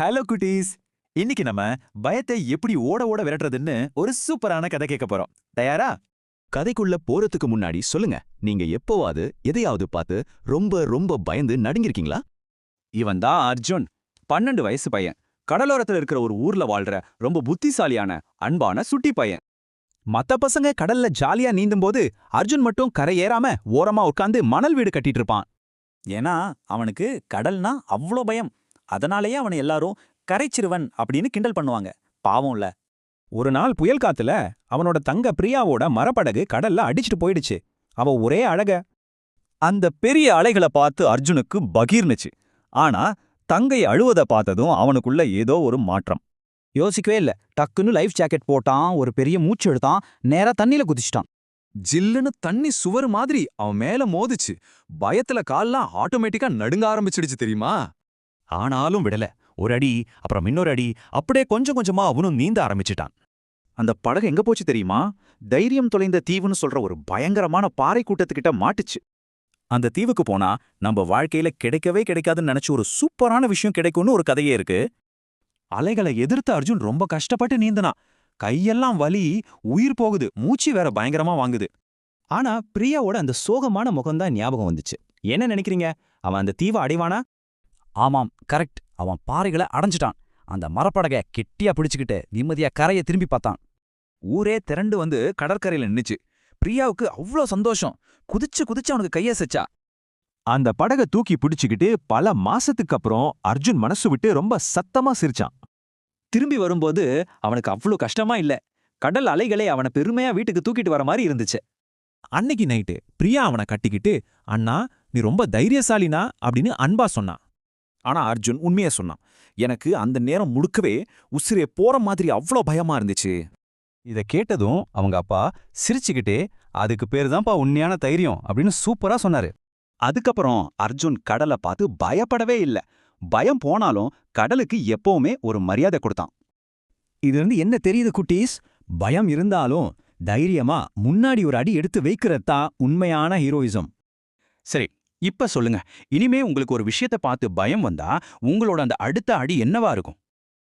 Hello குட்டீஸ். இன்னைக்கு நம்ம பயத்தை எப்படி ஓட ஓட விரட்டுறதுன்னு ஒரு சூப்பரான கதை கேட்க போறோம். தயாரா? கதைக்குள்ள போறதுக்கு முன்னாடி சொல்லுங்க, நீங்க எப்போவாது எதையாவது பார்த்து ரொம்ப ரொம்ப பயந்து நடுங்கிருக்கீங்களா? இவன் தான் அர்ஜுன். 12 வயசு பையன். கடலோரத்துல இருக்கிற ஒரு ஊர்ல வாழ்ற ரொம்ப புத்திசாலியான அன்பான சுட்டி பையன். மத்த பசங்க கடல்ல ஜாலியா நீந்தும்போது அர்ஜுன் மட்டும் கரை ஏறாம ஓரமா உட்கார்ந்து மணல் வீடு கட்டிட்டு இருப்பான். ஏன்னா அவனுக்கு கடல்னா அவ்ளோ பயம். அதனாலேயே அவனை எல்லாரும் கரைச்சிருவன் அப்படின்னு கிண்டல் பண்ணுவாங்க. பாவம்ல. ஒரு நாள் புயல் காத்துல அவனோட தங்க பிரியாவோட மரப்படகு கடல்ல அடிச்சிட்டு போயிடுச்சு. அவ ஒரே அழக. அந்த பெரிய அலைகளை பார்த்து அர்ஜுனுக்கு பகீர்னுச்சு. ஆனா தங்கை அழுவத பார்த்ததும் அவனுக்குள்ள ஏதோ ஒரு மாற்றம். யோசிக்கவே இல்ல. டக்குன்னு லைஃப் ஜாக்கெட் போட்டான், ஒரு பெரிய மூச்சு எடுத்தான், நேரா தண்ணியில குதிச்சிட்டான். ஜில்லுன்னு தண்ணி சுவர் மாதிரி அவன் மேல மோதுச்சு. பயத்துல கால்லாம் ஆட்டோமேட்டிக்கா நடுங்க ஆரம்பிச்சிடுச்சு தெரியுமா? ஆனாலும் விடல. ஒரு அடி, அப்புறம் இன்னொரு அடி, அப்படியே கொஞ்சம் கொஞ்சமா அவனும் நீந்த ஆரம்பிச்சிட்டான். அந்த படகு எங்க போச்சு தெரியுமா? தைரியம் தொலைந்த தீவுன்னு சொல்ற ஒரு பயங்கரமான பாறை கூட்டத்துக்கிட்ட மாட்டுச்சு. அந்த தீவுக்கு போனா நம்ம வாழ்க்கையில கிடைக்கவே கிடைக்காதுன்னு நினைச்சு ஒரு சூப்பரான விஷயம் கிடைக்கும்னு ஒரு கதையே இருக்கு. அலைகளை எதிர்த்து அர்ஜுன் ரொம்ப கஷ்டப்பட்டு நீந்தினான். கையெல்லாம் வலி, உயிர் போகுது, மூச்சு வேற பயங்கரமா வாங்குது. ஆனா பிரியாவோட அந்த சோகமான முகம்தான் ஞாபகம் வந்துச்சு. என்ன நினைக்கிறீங்க? அவன் அந்த தீவை அடைவானா? ஆமாம், கரெக்ட். அவன் பாறைகளை அடைஞ்சிட்டான். அந்த மரப்படகை கெட்டியா பிடிச்சுக்கிட்டு நிம்மதியா கரையை திரும்பி பார்த்தான். ஊரே திரண்டு வந்து கடற்கரையில நின்னுச்சு. பிரியாவுக்கு அவ்ளோ சந்தோஷம். குதிச்சு குதிச்சு அவனுக்கு கையசைச்சா. அந்த படகை தூக்கி பிடிச்சுக்கிட்டு பல மாசத்துக்கு அப்புறம் அர்ஜுன் மனசு விட்டு ரொம்ப சத்தமா சிரிச்சான். திரும்பி வரும்போது அவனுக்கு அவ்ளோ கஷ்டமா இல்ல. கடல் அலைகளே அவனை பெருமையா வீட்டுக்கு தூக்கிட்டு வர மாதிரி இருந்துச்சு. அன்னைக்கு நைட்டு பிரியா அவனை கட்டிக்கிட்டு, அண்ணா நீ ரொம்ப தைரியசாலினா அப்படின்னு அன்பா சொன்னான். ஆனா அர்ஜுன் உண்மையா சொன்னான். எனக்கு அந்த நேரம் முழுக்கவே உசிரே போற மாதிரி அவ்ளோ பயமா இருந்துச்சு. இத கேட்டதும் அவங்க அப்பா சிரிச்சுக்கிட்டே, அதுக்கு பேருதான்ப்பா உண்மையான தைரியம் அப்படின்னு சூப்பரா சொன்னாரு. அதுக்கப்புறம் அர்ஜுன் கடலை பார்த்து பயப்படவே இல்ல. பயம் போனாலும் கடலுக்கு எப்பவுமே ஒரு மரியாதை கொடுத்தான். இது என்ன தெரியுது குட்டீஸ்? பயம் இருந்தாலும் தைரியமா முன்னாடி ஒரு அடி எடுத்து வைக்கிறது தான் உண்மையான ஹீரோயிசம். சரி, இப்ப சொல்லுங்க, இனிமே உங்களுக்கு ஒரு விஷயத்த பார்த்து பயம் வந்தா உங்களோட அந்த அடுத்த அடி என்னவா இருக்கும்?